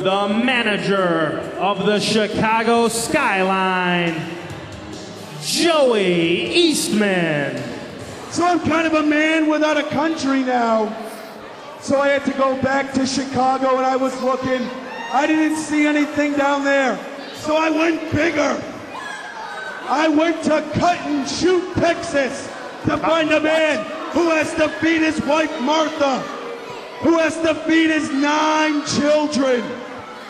the manager of the Chicago Skyline, Joey Eastman. So I'm kind of a man without a country now. So I had to go back to Chicago and I was looking. I didn't see anything down there. So I went bigger. I went to Cut and Shoot, Texas to find a man who has to feed his wife Martha, who has to feed his 9 children.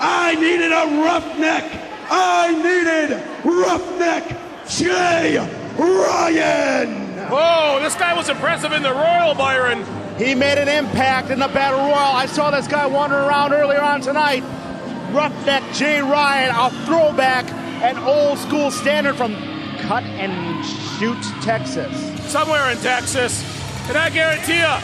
I needed a roughneck. I needed Roughneck Jay Ryan. Whoa, this guy was impressive in the Royal, Byron. He made an impact in the Battle Royal. I saw this guy wandering around earlier on tonight. Roughneck Jay Ryan, a throwback, an old school standard from Cut and Shoot, Texas. Somewhere in Texas. And I guarantee you,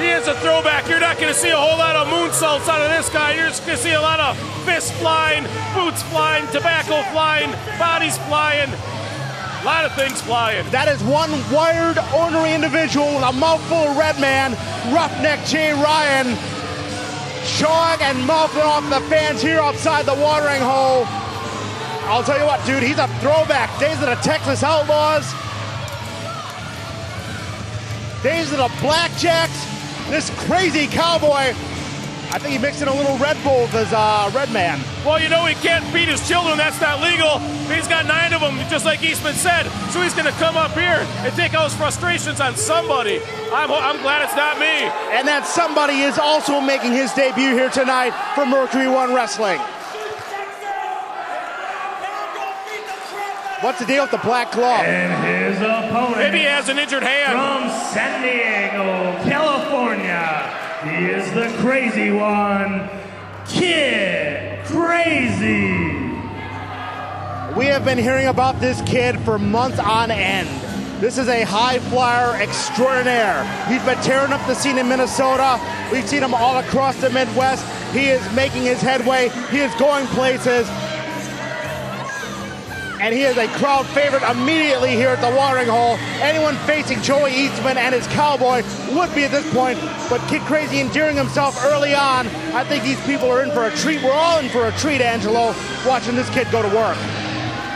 he is a throwback. You're not going to see a whole lot of moonsaults out of this guy. You're just going to see a lot of fists flying, boots flying, tobacco flying, bodies flying. A lot of things flying. That is one wired, ornery individual with a mouthful of red man, Roughneck Jay Ryan, showing and mouthing off the fans here outside the watering hole. I'll tell you what, dude, he's a throwback. Days of the Texas Outlaws, days of the Blackjacks, this crazy cowboy. I think he mixed in a little Red Bull with his red man. Well, you know he can't feed his children. That's not legal. He's got 9 of them, just like Eastman said. So he's going to come up here and take out his frustrations on somebody. I'm glad it's not me. And that somebody is also making his debut here tonight for Mercury1Wrestling. What's the deal with the black glove? And his opponent. Maybe he has an injured hand. From San Diego, California, he is the crazy one, Kid Krazy. We have been hearing about this kid for months on end. This is a high flyer extraordinaire. He's been tearing up the scene in Minnesota. We've seen him all across the Midwest. He is making his headway. He is going places. And he is a crowd favorite immediately here at the watering hole. Anyone facing Joey Eastman and his cowboy would be at this point, but Kid Krazy endearing himself early on. I think these people are in for a treat. We're all in for a treat, Angelo, watching this kid go to work.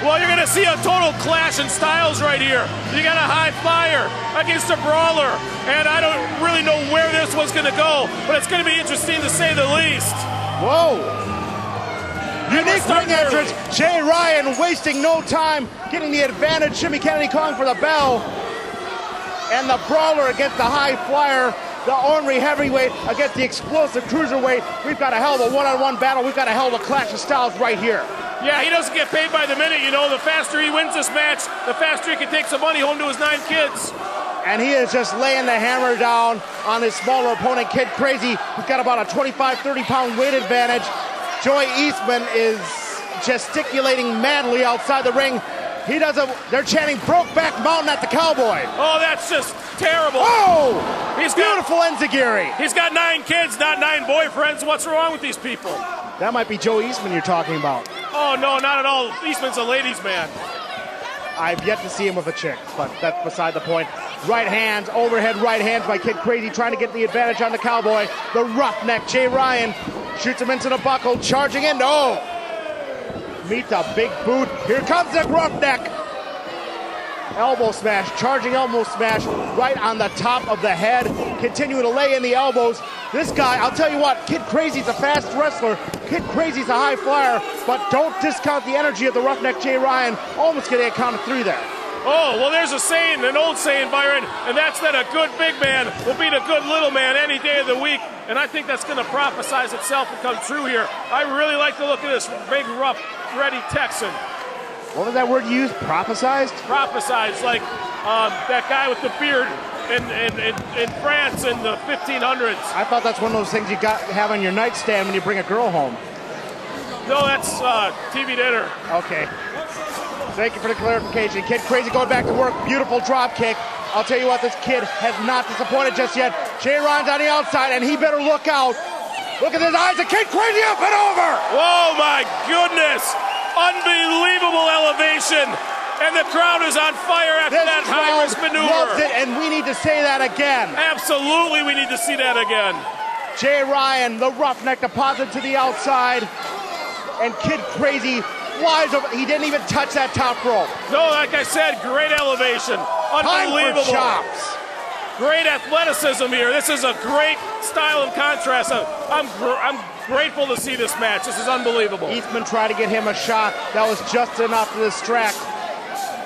Well, you're going to see a total clash in styles right here. You got a high flyer against a brawler, and I don't really know where this one's going to go, but it's going to be interesting to say the least. Whoa. Unique ring entrance. Jay Ryan wasting no time, getting the advantage. Jimmy Kennedy calling for the bell. And the brawler against the high flyer. The ornery heavyweight against the explosive cruiserweight. We've got a hell of a one-on-one battle. We've got a hell of a clash of styles right here. Yeah, he doesn't get paid by the minute, you know. The faster he wins this match, the faster he can take some money home to his 9 kids. And he is just laying the hammer down on his smaller opponent, Kid Krazy, who's got about a 25, 30-pound weight advantage. Joey Eastman is gesticulating madly outside the ring. They're chanting Brokeback Mountain at the cowboy. Oh, that's just terrible. Oh! He's beautiful enziguri. He's got 9 kids, not 9 boyfriends. What's wrong with these people? That might be Joey Eastman you're talking about. Oh, no, not at all. Eastman's a ladies' man. I've yet to see him with a chick, but that's beside the point. Right hands, overhead right hands by Kid Krazy, trying to get the advantage on the cowboy. The Roughneck Jay Ryan shoots him into the buckle, charging in. Oh! Meet the big boot. Here comes the Roughneck. Elbow smash, charging elbow smash right on the top of the head. Continuing to lay in the elbows. This guy, I'll tell you what, Kid Krazy's a fast wrestler. Kid Krazy's a high flyer, but don't discount the energy of the Roughneck Jay Ryan. Almost getting a count of 3 there. Oh, well, there's a saying, an old saying, Byron, and that's that a good big man will beat a good little man any day of the week, and I think that's going to prophesize itself and come true here. I really like the look of this big, rough, ready Texan. What was that word you used? Prophesized? Prophesized, like that guy with the beard in France in the 1500s. I thought that's one of those things you have on your nightstand when you bring a girl home. No, that's TV dinner. Okay. Thank you for the clarification. Kid Krazy going back to work. Beautiful drop kick. I'll tell you what, this kid has not disappointed just yet. Jay Ryan's on the outside, and he better look out. Look at his eyes. The Kid Krazy up and over. Oh, my goodness. Unbelievable elevation. And the crowd is on fire after that high-risk maneuver. Loves it, and we need to say that again. Absolutely, we need to see that again. Jay Ryan, the Roughneck, deposited to the outside. and Kid Krazy flies over. He didn't even touch that top rope. No, like I said, great elevation. Unbelievable. Time for chops. Great athleticism here. This is a great style and contrast. I'm grateful to see this match. This is unbelievable. Eastman tried to get him a shot. That was just enough to distract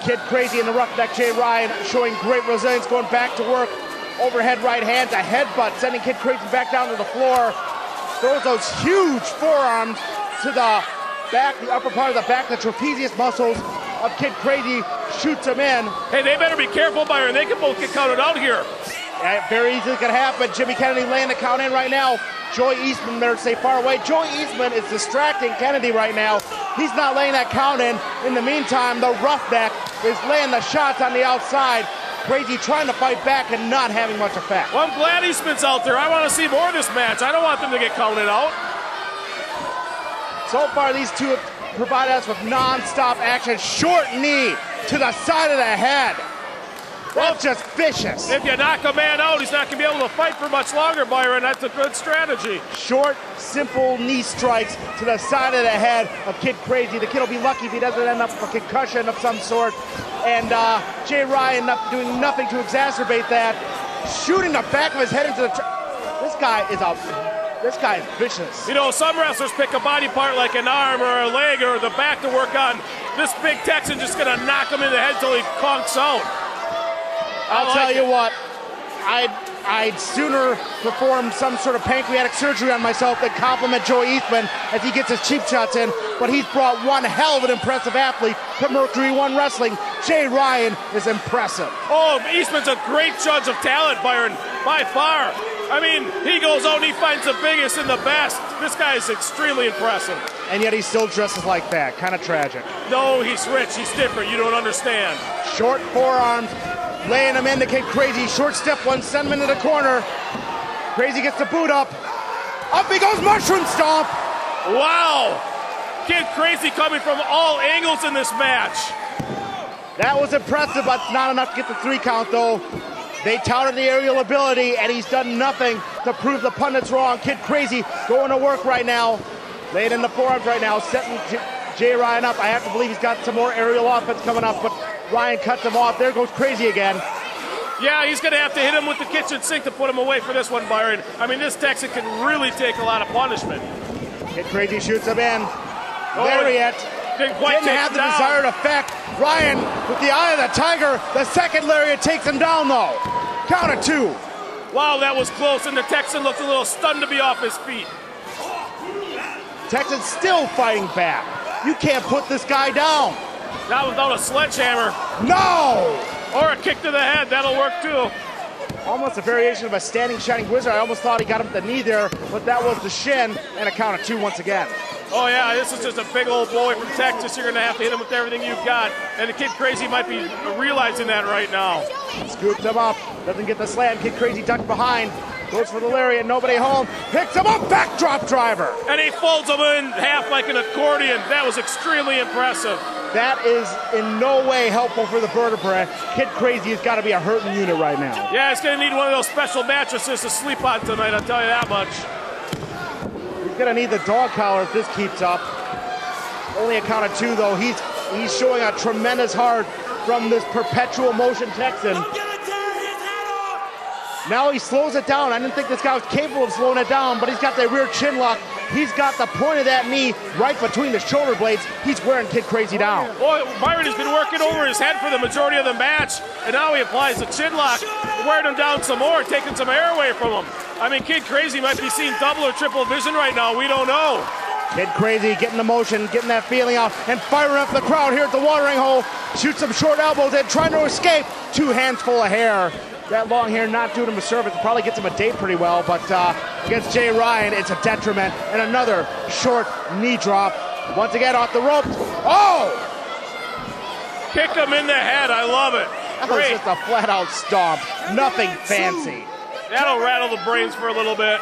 Kid Krazy and the Roughneck Jay Ryan, showing great resilience, going back to work. Overhead right hand, a headbutt, sending Kid Krazy back down to the floor. Throws those huge forearms to the back, the upper part of the back, the trapezius muscles of Kid Krazy, shoots him in. Hey, they better be careful, Byron. They can both get counted out here. Yeah, very easily could happen. Jimmy Kennedy laying the count in right now. Joey Eastman better stay far away. Joey Eastman is distracting Kennedy right now. He's not laying that count in. In the meantime, the Roughneck is laying the shots on the outside. Krazy trying to fight back and not having much effect. Well, I'm glad Eastman's out there. I want to see more of this match. I don't want them to get counted out. So far, these two have provided us with non-stop action. Short knee to the side of the head. That's just vicious. If you knock a man out, he's not going to be able to fight for much longer, Byron. That's a good strategy. Short, simple knee strikes to the side of the head of Kid Krazy. The kid will be lucky if he doesn't end up with a concussion of some sort. And Jay Ryan doing nothing to exacerbate that. Shooting the back of his head into the... This guy is vicious. You know, some wrestlers pick a body part like an arm or a leg or the back to work on. This big Texan just going to knock him in the head till he conks out. I'll tell you what, I'd sooner perform some sort of pancreatic surgery on myself than compliment Joey Eastman as he gets his cheap shots in, but he's brought one hell of an impressive athlete to Mercury1Wrestling. Jay Ryan is impressive. Oh, Eastman's a great judge of talent, Byron, by far. I mean, he goes out and he finds the biggest and the best. This guy is extremely impressive. And yet he still dresses like that. Kind of tragic. No, he's rich. He's different. You don't understand. Short forearms. Laying him into Kid Krazy. Short step one, send him into the corner. Krazy gets the boot up. Up he goes, mushroom stomp. Wow. Kid Krazy coming from all angles in this match. That was impressive, but not enough to get the 3 count, though. They touted the aerial ability, and he's done nothing to prove the pundits wrong. Kid Krazy going to work right now. Laying in the forearms right now, setting Jay Ryan up. I have to believe he's got some more aerial offense coming up, but Ryan cuts him off. There goes Krazy again. Yeah, he's going to have to hit him with the kitchen sink to put him away for this one, Byron. I mean, this Texan can really take a lot of punishment. Kid Krazy shoots him in. Lariat. Didn't have the desired effect. Ryan with the eye of the tiger. The second lariat takes him down, though. Count of 2. Wow, that was close, and the Texan looked a little stunned to be off his feet. Texan still fighting back. You can't put this guy down. Not without a sledgehammer. No! Or a kick to the head, that'll work too. Almost a variation of a standing shining wizard. I almost thought he got him at the knee there, but that was the shin, and a count of 2 once again. Oh yeah, this is just a big old boy from Texas. You're gonna have to hit him with everything you've got. And the Kid Krazy might be realizing that right now. Scoops him up, doesn't get the slam. Kid Krazy ducked behind, goes for the lariat, nobody home, picks him up, backdrop driver. And he folds him in half like an accordion. That was extremely impressive. That is in no way helpful for the vertebrae. Kid Krazy has got to be a hurting unit right now. Yeah, he's going to need one of those special mattresses to sleep on tonight, I'll tell you that much. He's going to need the dog collar if this keeps up. Only a count of 2, though. He's showing a tremendous heart from this perpetual motion Texan. Now he slows it down. I didn't think this guy was capable of slowing it down, but he's got the rear chin lock. He's got the point of that knee right between the shoulder blades. He's wearing Kid Krazy down. Boy, Byron has been working over his head for the majority of the match, and now he applies the chin lock, wearing him down some more, taking some air away from him. I mean, Kid Krazy might be seeing double or triple vision right now. We don't know. Kid Krazy getting the motion, getting that feeling out, and firing up the crowd here at the watering hole. Shoots some short elbows and trying to escape. 2 hands full of hair. That long hair not doing him a service. Probably gets him a date pretty well, but against Jay Ryan, it's a detriment. And another short knee drop. Once again off the ropes. Oh! Kicked him in the head. I love it. That was just a flat-out stomp. Nothing fancy. That'll rattle the brains for a little bit.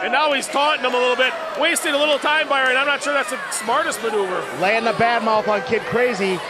And now he's taunting him a little bit. Wasting a little time, Byron. I'm not sure that's the smartest maneuver. Laying the bad mouth on Kid Krazy.